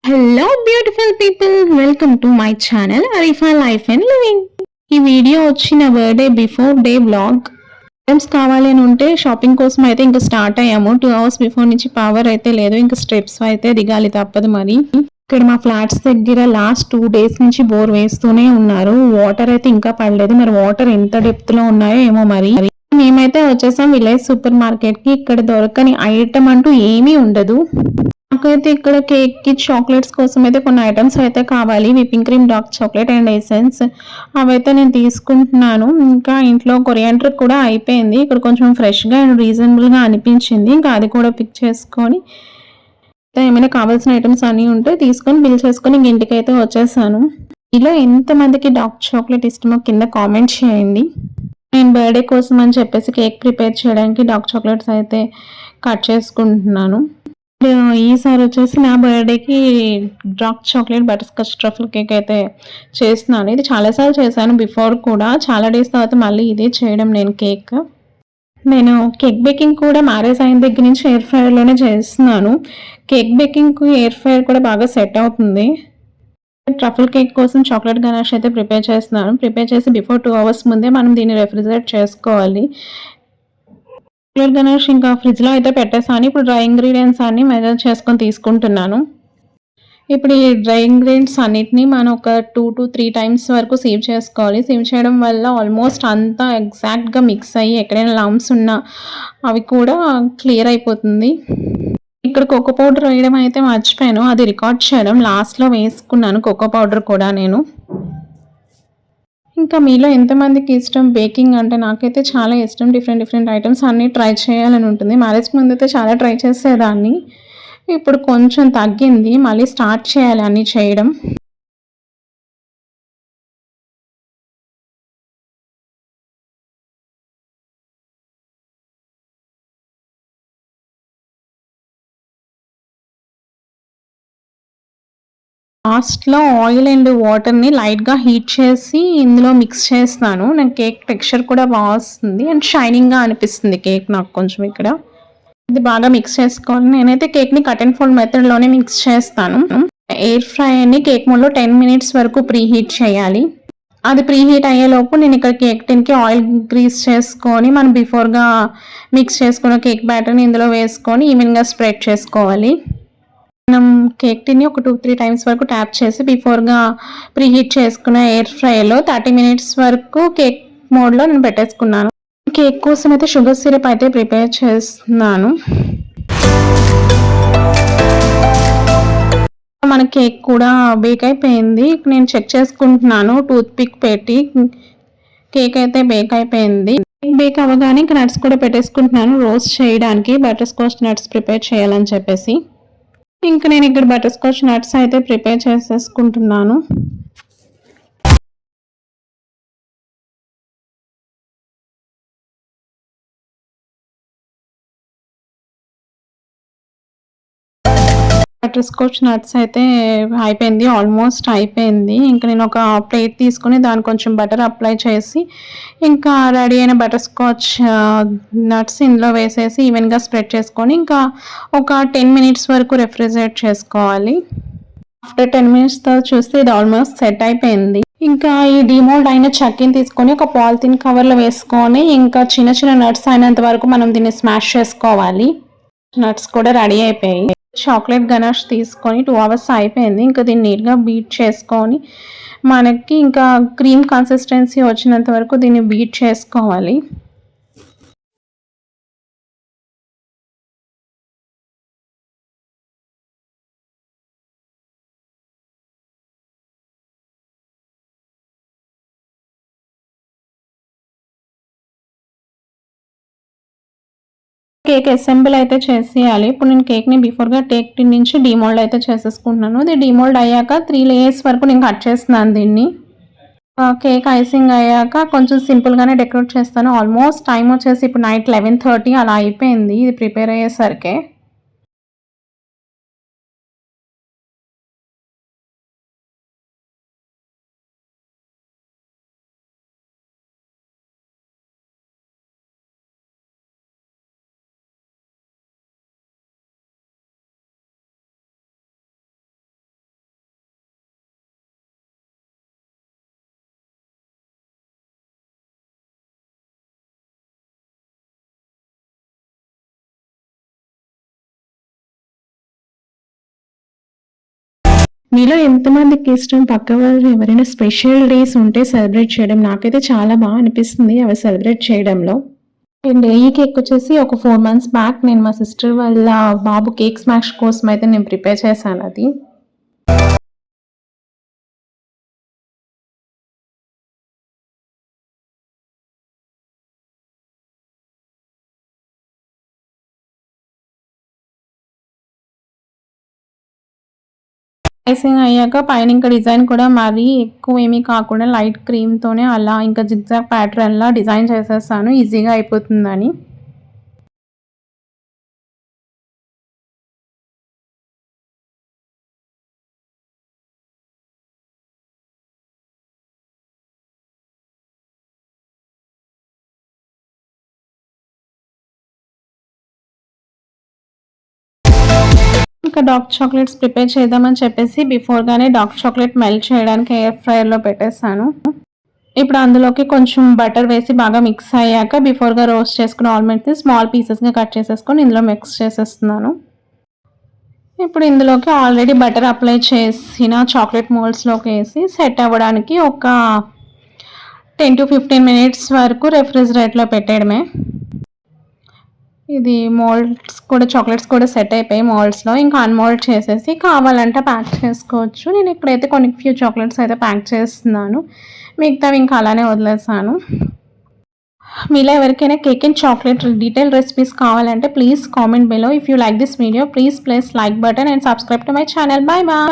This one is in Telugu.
Hello beautiful people, welcome to my channel Arifa life and living. ఈ వీడియో వచ్చిన birthday before day blog. Items కావాలి అని ఉంటే షాపింగ్ కోసం అయితే ఇంకా స్టార్ట్ అయ్యాము. 2 hours బిఫోర్ నుంచి పవర్ అయితే లేదు, ఇంకా స్టెప్స్ అయితే దిగాలి తప్పదు. మరి ఇక్కడ మా ఫ్లాట్స్ దగ్గర లాస్ట్ 2 days నుంచి బోర్ వేస్తూనే ఉన్నారు. వాటర్ అయితే ఇంకా పడలేదు, మరి వాటర్ ఎంత డెప్త్ లో ఉన్నాయో ఏమో. మరి మేమైతే వచ్చేసాం విలేజ్ సూపర్ మార్కెట్ కి. ఇక్కడ దొరకని ఐటమ్ అంటూ ఏమీ ఉండదు. నాకైతే ఇక్కడ కేక్ కి చాక్లెట్స్ కోసం అయితే కొన్ని ఐటమ్స్ అయితే కావాలి. Whipping cream, dark chocolate and essence అవైతే నేను తీసుకుంటున్నాను. ఇంకా ఇంట్లో కొరియాండర్ కూడా అయిపోయింది. ఇక్కడ కొంచెం ఫ్రెష్గా అండ్ రీజనబుల్గా అనిపించింది. ఇంకా అది కూడా పిక్ చేసుకొని ఏమైనా కావాల్సిన ఐటమ్స్ అన్నీ ఉంటే తీసుకొని బిల్ చేసుకొని ఇంక ఇంటికైతే వచ్చేసాను. ఇలా ఎంతమందికి డార్క్ చాక్లెట్ ఇష్టమో కింద కామెంట్ చేయండి. నేను బర్త్డే కోసం అని చెప్పేసి కేక్ ప్రిపేర్ చేయడానికి డార్క్ చాక్లెట్స్ అయితే కట్ చేసుకుంటున్నాను. ఈసారి వచ్చేసి నా బర్త్డేకి dark chocolate butter scotch truffle cake అయితే చేస్తున్నాను. ఇది చాలాసార్లు చేశాను బిఫోర్ కూడా. చాలా డేస్ తర్వాత మళ్ళీ ఇదే చేయడం నేను కేక్. నేను కేక్ బేకింగ్ కూడా మ్యారేజ్ అయిన దగ్గర నుంచి ఎయిర్ ఫ్రైయర్లోనే చేస్తున్నాను. కేక్ బేకింగ్కి ఎయిర్ ఫ్రైయర్ కూడా బాగా సెట్ అవుతుంది. ట్రఫుల్ కేక్ కోసం చాక్లెట్ గనాష్ అయితే ప్రిపేర్ చేస్తున్నాను. ప్రిపేర్ చేసి బిఫోర్ 2 hours ముందే మనం దీన్ని రెఫ్రిజిరేట్ చేసుకోవాలి. చాక్లెట్ గనాష్ ఇంకా ఫ్రిడ్జ్లో అయితే పెట్టేసాను. ఇప్పుడు డ్రై ఇంగ్రీడియంట్స్ అన్ని మెజర్ చేసుకొని తీసుకుంటున్నాను. ఇప్పుడు ఈ డ్రై ఇంగ్రీడియంట్స్ అన్నిటిని మనం ఒక 2 to 3 times వరకు సేవ్ చేసుకోవాలి. సేవ్ చేయడం వల్ల ఆల్మోస్ట్ అంతా ఎగ్జాక్ట్గా మిక్స్ అయ్యి ఎక్కడైనా లమ్స్ ఉన్నా అవి కూడా క్లియర్ అయిపోతుంది. ఇక్కడ కోకో పౌడర్ వేయడం అయితే మర్చిపోయాను, అది రికార్డ్ చేయడం. లాస్ట్లో వేసుకున్నాను కోకో పౌడర్ కూడా నేను. ఇంకా మీలో ఎంతమందికి ఇష్టం బేకింగ్ అంటే? నాకైతే చాలా ఇష్టం. డిఫరెంట్ ఐటమ్స్ అన్నీ ట్రై చేయాలని ఉంటుంది. మ్యారేజ్కి ముందైతే చాలా ట్రై చేసేదాన్ని, ఇప్పుడు కొంచెం తగ్గింది. మళ్ళీ స్టార్ట్ చేయాలి అన్నీ చేయడం. లాస్ట్‌లో ఆయిల్ అండ్ వాటర్‌ని లైట్‌గా హీట్ చేసి ఇందులో మిక్స్ చేస్తాను. నాకు కేక్ టెక్స్చర్ కూడా వస్తుంది అండ్ షైనింగ్‌గా అనిపిస్తుంది కేక్ నాకు కొంచెం ఇక్కడ. ఇది బాగా మిక్స్ చేసుకోవాలి. నేనైతే కేక్‌ని కట్ అండ్ ఫోల్డ్ మెథడ్‌లోనే మిక్స్ చేస్తాను. ఎయిర్ ఫ్రైయర్‌ని కేక్ మోడ్‌లో 10 minutes వరకు ప్రీ హీట్ చేయాలి. అది ప్రీ హీట్ అయ్యేలోపు నేను ఇక్కడ కేక్ టిన్‌కి ఆయిల్ గ్రీస్ చేసుకొని మనం బిఫోర్‌గా మిక్స్ చేసుకున్న కేక్ బ్యాటర్‌ని ఇందులో వేసుకొని ఈవెన్‌గా స్ప్రెడ్ చేసుకోవాలి. మనం కేక్ టిన్ని ఒక 2-3 times వరకు ట్యాప్ చేసి బిఫోర్‌గా ప్రీ హీట్ చేసుకున్న ఎయిర్ ఫ్రైయర్‌లో 30 minutes వరకు కేక్ మోడ్‌లో నేను పెట్టేసుకున్నాను. కేక్ కోసం అయితే షుగర్ సిరప్ అయితే ప్రిపేర్ చేస్తున్నాను. మన కేక్ కూడా బేక్ అయిపోయింది. నేను చెక్ చేసుకుంటున్నాను టూత్ పిక్ పెట్టి. కేక్ అయితే బేక్ అయిపోయింది. కేక్ బేక్ అవ్వగానే ఇంకా నట్స్ కూడా పెట్టేసుకుంటున్నాను రోస్ట్ చేయడానికి. బటర్ స్కాచ్ నట్స్ ప్రిపేర్ చేయాలని చెప్పేసి ఇంకా నేను ఇక్కడ బటర్ స్కాచ్ నట్స్ అయితే ప్రిపేర్ చేసేసుకుంటున్నాను. బటర్ స్కాచ్ నట్స్ అయితే అయిపోయింది, ఆల్మోస్ట్ అయిపోయింది. ఇంకా నేను ఒక ప్లేట్ తీసుకొని దాన్ని కొంచెం బటర్ అప్లై చేసి ఇంకా రెడీ అయిన బటర్ స్కాచ్ నట్స్ ఇందులో వేసేసి ఈవెన్గా స్ప్రెడ్ చేసుకొని ఇంకా ఒక 10 minutes వరకు రెఫ్రిజిరేట్ చేసుకోవాలి. ఆఫ్టర్ 10 minutes తర్వాత చూస్తే ఇది ఆల్మోస్ట్ సెట్ అయిపోయింది. ఇంకా ఈ డిమోల్డ్ అయిన చక్కిని తీసుకొని ఒక పాలిథిన్ కవర్లో వేసుకొని ఇంకా చిన్న చిన్న నట్స్ అయినంత వరకు మనం దీన్ని స్మాష్ చేసుకోవాలి. నట్స్ కూడా రెడీ అయిపోయాయి. చాక్లెట్ గనాష్ తీసుకొని 2 hours అయిపోయింది. ఇంకా దీన్ని నీట్గా బీట్ చేసుకొని మనకి ఇంకా క్రీమ్ కన్సిస్టెన్సీ వచ్చినంత వరకు దీన్ని బీట్ చేసుకోవాలి. కేక్ అసెంబుల్ అయితే చేసేయాలి. ఇప్పుడు నేను కేక్ని బిఫోర్గా కేక్ టిన్ నుంచి డిమోల్డ్ అయితే చేసేసుకుంటున్నాను. ఇది డిమోల్డ్ అయ్యాక 3 layers వరకు నేను కట్ చేస్తున్నాను దీన్ని. కేక్ ఐసింగ్ అయ్యాక కొంచెం సింపుల్గానే డెకరేట్ చేస్తాను. ఆల్మోస్ట్ టైం వచ్చేసి ఇప్పుడు నైట్ 11:30 అలా అయిపోయింది ఇది ప్రిపేర్ అయ్యేసరికి. మీలో ఎంతమందికి ఇష్టం పక్క వాళ్ళు ఎవరైనా స్పెషల్ డేస్ ఉంటే సెలబ్రేట్ చేయడం? నాకైతే చాలా బాగా అనిపిస్తుంది అవి సెలబ్రేట్ చేయడంలో. అండ్ ఈ కేక్ వచ్చేసి ఒక 4 మంత్స్ బ్యాక్ నేను మా సిస్టర్ వాళ్ళ బాబు కేక్ స్మాష్ కోసం అయితే నేను ప్రిపేర్ చేశాను అది. ఐసింగ్ అయ్యాక పైన ఇంకా డిజైన్ కూడా మరీ ఎక్కువ ఏమీ కాకుండా లైట్ క్రీమ్‌తోనే అలా ఇంకా జిగ్‌జాగ్ ప్యాటర్న్‌లా డిజైన్ చేసేసాను ఈజీగా అయిపోతుందని. ఇంకా డార్క్ చాక్లెట్స్ ప్రిపేర్ చేద్దామని చెప్పేసి బిఫోర్‌గానే డార్క్ చాక్లెట్ మెల్ట్ చేయడానికి ఎయిర్ ఫ్రైయర్‌లో పెట్టేసాను. ఇప్పుడు అందులోకి కొంచెం బటర్ వేసి బాగా మిక్స్ అయ్యాక బిఫోర్‌గా రోస్ట్ చేసుకున్న ఆల్మండ్స్‌ని స్మాల్ పీసెస్‌గా కట్ చేసేసుకొని ఇందులో మిక్స్ చేసేస్తున్నాను. ఇప్పుడు ఇందులోకి ఆల్రెడీ బటర్ అప్లై చేసిన చాక్లెట్ మోల్డ్స్‌లోకేసి సెట్ అవ్వడానికి ఒక 10-15 మినిట్స్ వరకు రెఫ్రిజిరేటర్‌లో పెట్టేయడమే. ఇది మోల్డ్స్ కూడా చాక్లెట్స్ కూడా సెట్ అయిపోయాయి మోల్డ్స్‌లో. ఇంకా అన్‌మోల్డ్ చేసేసి కావాలంటే ప్యాక్ చేసుకోవచ్చు. నేను ఇక్కడైతే కొన్ని ఫ్యూ చాక్లెట్స్ అయితే ప్యాక్ చేస్తున్నాను. మిగతావి ఇంకా అలానే వదిలేసాను. మీలో ఎవరికైనా cake and chocolate detail recipes కావాలంటే please comment below. If you like this video please press like button and subscribe to my channel. Bye by.